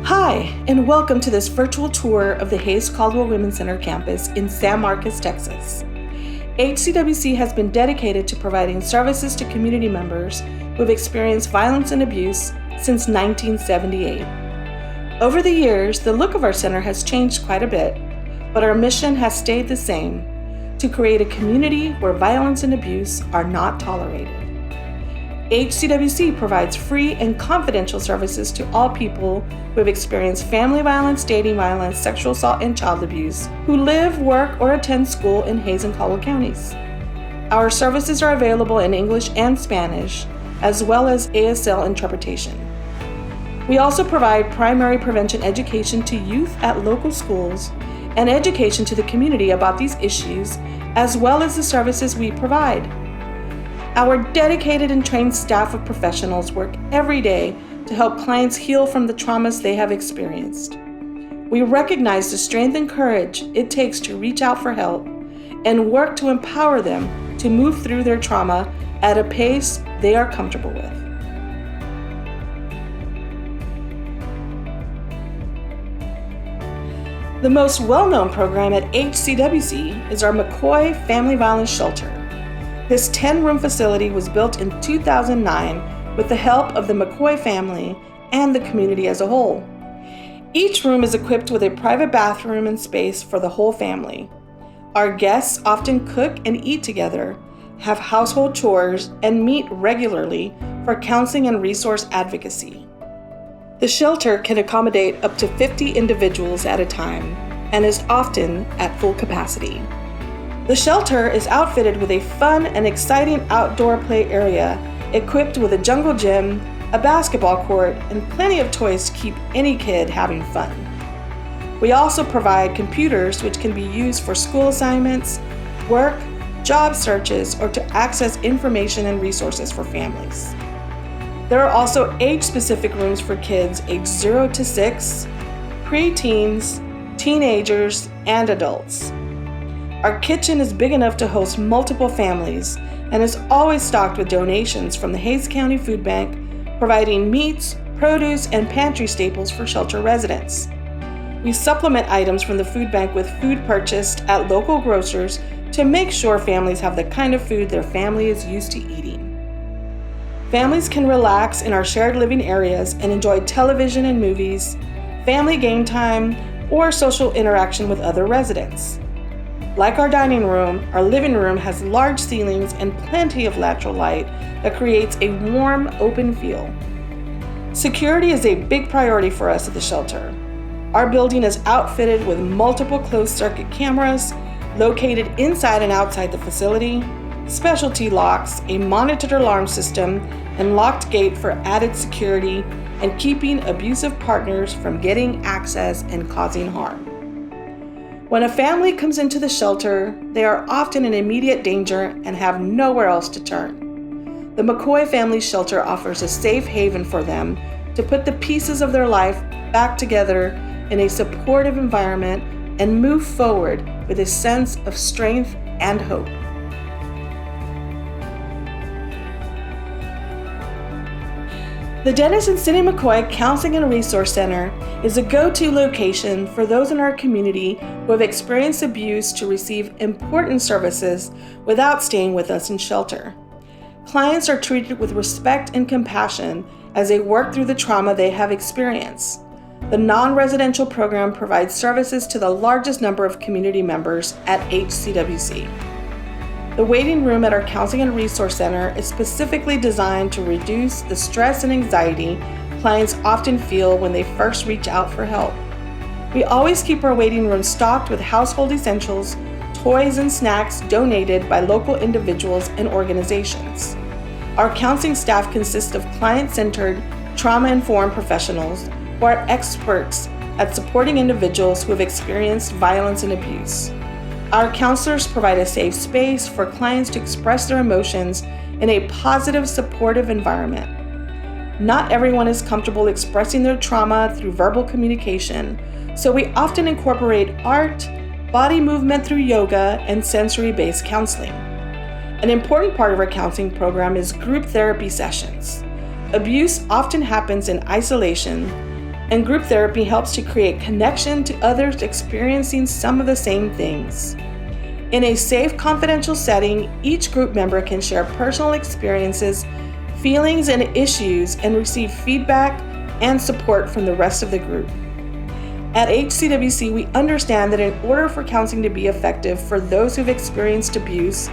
Hi, and welcome to this virtual tour of the Hays-Caldwell Women's Center campus in San Marcos, Texas. HCWC has been dedicated to providing services to community members who have experienced violence and abuse since 1978. Over the years, the look of our center has changed quite a bit, but our mission has stayed the same: to create a community where violence and abuse are not tolerated. HCWC provides free and confidential services to all people who have experienced family violence, dating violence, sexual assault, and child abuse, who live, work, or attend school in Hays and Caldwell counties. Our services are available in English and Spanish, as well as ASL interpretation. We also provide primary prevention education to youth at local schools and education to the community about these issues, as well as the services we provide. Our dedicated and trained staff of professionals work every day to help clients heal from the traumas they have experienced. We recognize the strength and courage it takes to reach out for help and work to empower them to move through their trauma at a pace they are comfortable with. The most well-known program at HCWC is our McCoy Family Violence Shelter. This 10-room facility was built in 2009 with the help of the McCoy family and the community as a whole. Each room is equipped with a private bathroom and space for the whole family. Our guests often cook and eat together, have household chores, and meet regularly for counseling and resource advocacy. The shelter can accommodate up to 50 individuals at a time and is often at full capacity. The shelter is outfitted with a fun and exciting outdoor play area equipped with a jungle gym, a basketball court, and plenty of toys to keep any kid having fun. We also provide computers which can be used for school assignments, work, job searches, or to access information and resources for families. There are also age-specific rooms for kids aged 0 to 6, pre-teens, teenagers, and adults. Our kitchen is big enough to host multiple families and is always stocked with donations from the Hays County Food Bank, providing meats, produce, and pantry staples for shelter residents. We supplement items from the food bank with food purchased at local grocers to make sure families have the kind of food their family is used to eating. Families can relax in our shared living areas and enjoy television and movies, family game time, or social interaction with other residents. Like our dining room, our living room has large ceilings and plenty of natural light that creates a warm, open feel. Security is a big priority for us at the shelter. Our building is outfitted with multiple closed-circuit cameras located inside and outside the facility, specialty locks, a monitored alarm system, and locked gate for added security and keeping abusive partners from getting access and causing harm. When a family comes into the shelter, they are often in immediate danger and have nowhere else to turn. The McCoy Family Shelter offers a safe haven for them to put the pieces of their life back together in a supportive environment and move forward with a sense of strength and hope. The Dennis and Cindy McCoy Counseling and Resource Center is a go-to location for those in our community who have experienced abuse to receive important services without staying with us in shelter. Clients are treated with respect and compassion as they work through the trauma they have experienced. The non-residential program provides services to the largest number of community members at HCWC. The waiting room at our Counseling and Resource Center is specifically designed to reduce the stress and anxiety clients often feel when they first reach out for help. We always keep our waiting room stocked with household essentials, toys, and snacks donated by local individuals and organizations. Our counseling staff consists of client-centered, trauma-informed professionals who are experts at supporting individuals who have experienced violence and abuse. Our counselors provide a safe space for clients to express their emotions in a positive, supportive environment. Not everyone is comfortable expressing their trauma through verbal communication, so we often incorporate art, body movement through yoga, and sensory-based counseling. An important part of our counseling program is group therapy sessions. Abuse often happens in isolation, and group therapy helps to create connection to others experiencing some of the same things. In a safe, confidential setting, each group member can share personal experiences, feelings, and issues and receive feedback and support from the rest of the group. At HCWC, we understand that in order for counseling to be effective for those who've experienced abuse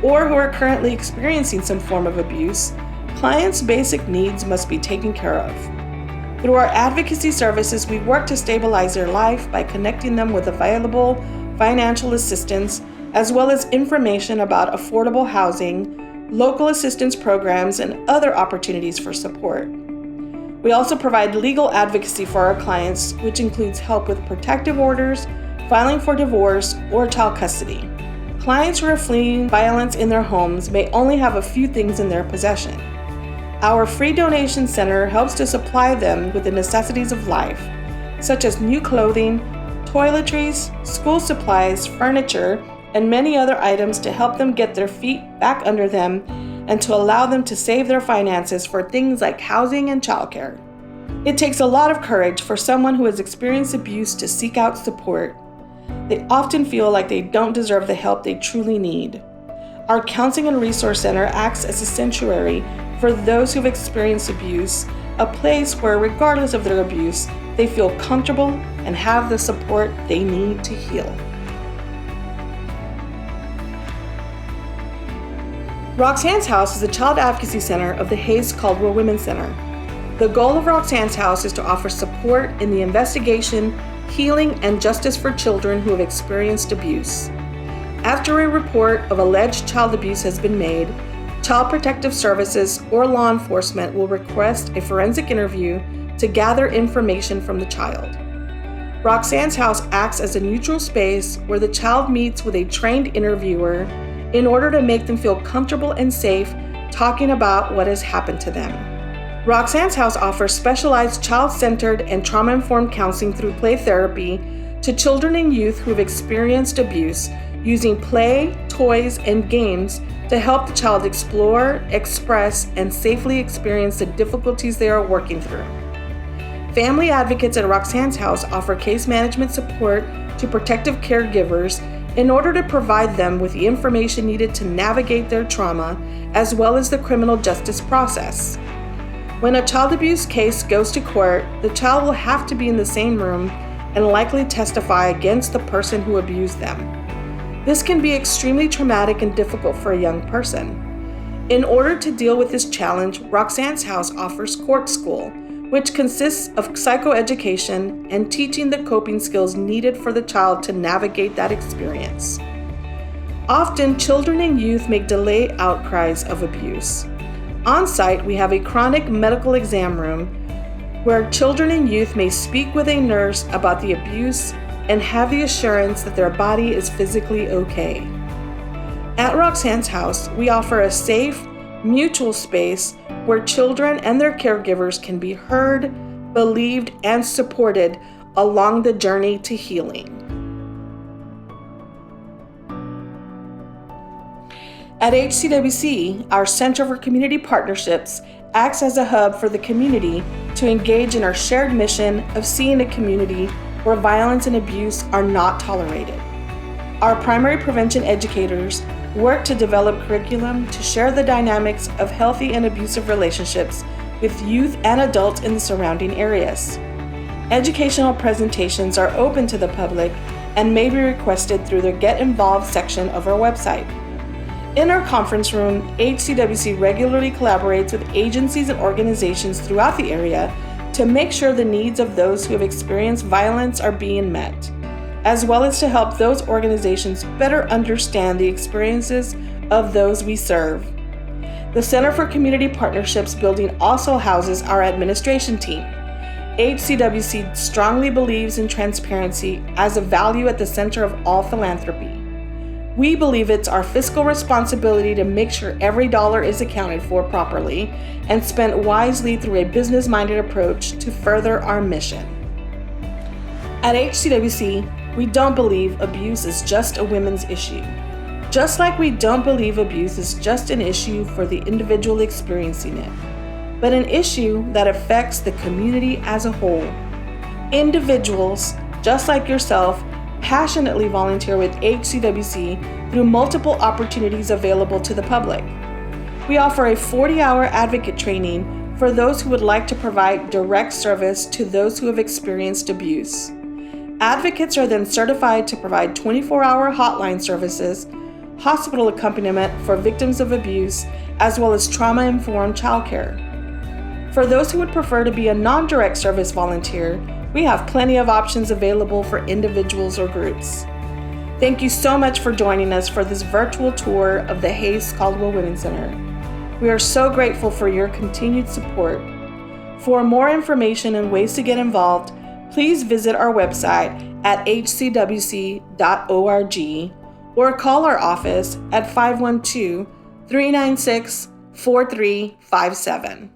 or who are currently experiencing some form of abuse, clients' basic needs must be taken care of. Through our advocacy services, we work to stabilize their life by connecting them with available financial assistance, as well as information about affordable housing, local assistance programs, and other opportunities for support. We also provide legal advocacy for our clients, which includes help with protective orders, filing for divorce, or child custody. Clients who are fleeing violence in their homes may only have a few things in their possession. Our free donation center helps to supply them with the necessities of life, such as new clothing, toiletries, school supplies, furniture, and many other items to help them get their feet back under them and to allow them to save their finances for things like housing and childcare. It takes a lot of courage for someone who has experienced abuse to seek out support. They often feel like they don't deserve the help they truly need. Our Counseling and Resource Center acts as a sanctuary for those who've experienced abuse, a place where, regardless of their abuse, they feel comfortable and have the support they need to heal. Roxannes House is the Child Advocacy Center of the Hays-Caldwell Women's Center. The goal of Roxannes House is to offer support in the investigation, healing, and justice for children who have experienced abuse. After a report of alleged child abuse has been made, Child Protective Services or law enforcement will request a forensic interview to gather information from the child. Roxannes House acts as a neutral space where the child meets with a trained interviewer in order to make them feel comfortable and safe talking about what has happened to them. Roxannes House offers specialized child-centered and trauma-informed counseling through play therapy to children and youth who have experienced abuse, using play, toys, and games to help the child explore, express, and safely experience the difficulties they are working through. Family advocates at Roxannes House offer case management support to protective caregivers in order to provide them with the information needed to navigate their trauma, as well as the criminal justice process. When a child abuse case goes to court, the child will have to be in the same room and likely testify against the person who abused them. This can be extremely traumatic and difficult for a young person. In order to deal with this challenge, Roxannes House offers Court School, which consists of psychoeducation and teaching the coping skills needed for the child to navigate that experience. Often, children and youth make delayed outcries of abuse. On site, we have a chronic medical exam room where children and youth may speak with a nurse about the abuse and have the assurance that their body is physically okay. At Roxannes House, we offer a safe, mutual space where children and their caregivers can be heard, believed, and supported along the journey to healing. At HCWC, our Center for Community Partnerships acts as a hub for the community to engage in our shared mission of seeing a community where violence and abuse are not tolerated. Our primary prevention educators work to develop curriculum to share the dynamics of healthy and abusive relationships with youth and adults in the surrounding areas. Educational presentations are open to the public and may be requested through the Get Involved section of our website. In our conference room, HCWC regularly collaborates with agencies and organizations throughout the area to make sure the needs of those who have experienced violence are being met, as well as to help those organizations better understand the experiences of those we serve. The Center for Community Partnerships building also houses our administration team. HCWC strongly believes in transparency as a value at the center of all philanthropy. We believe it's our fiscal responsibility to make sure every dollar is accounted for properly and spent wisely through a business-minded approach to further our mission. At HCWC, we don't believe abuse is just a women's issue. Just like we don't believe abuse is just an issue for the individual experiencing it, but an issue that affects the community as a whole. Individuals, just like yourself, passionately volunteer with HCWC through multiple opportunities available to the public. We offer a 40-hour advocate training for those who would like to provide direct service to those who have experienced abuse. Advocates are then certified to provide 24-hour hotline services, hospital accompaniment for victims of abuse, as well as trauma-informed childcare. For those who would prefer to be a non-direct service volunteer, we have plenty of options available for individuals or groups. Thank you so much for joining us for this virtual tour of the Hays-Caldwell Women's Center. We are so grateful for your continued support. For more information and ways to get involved, please visit our website at hcwc.org or call our office at 512-396-4357.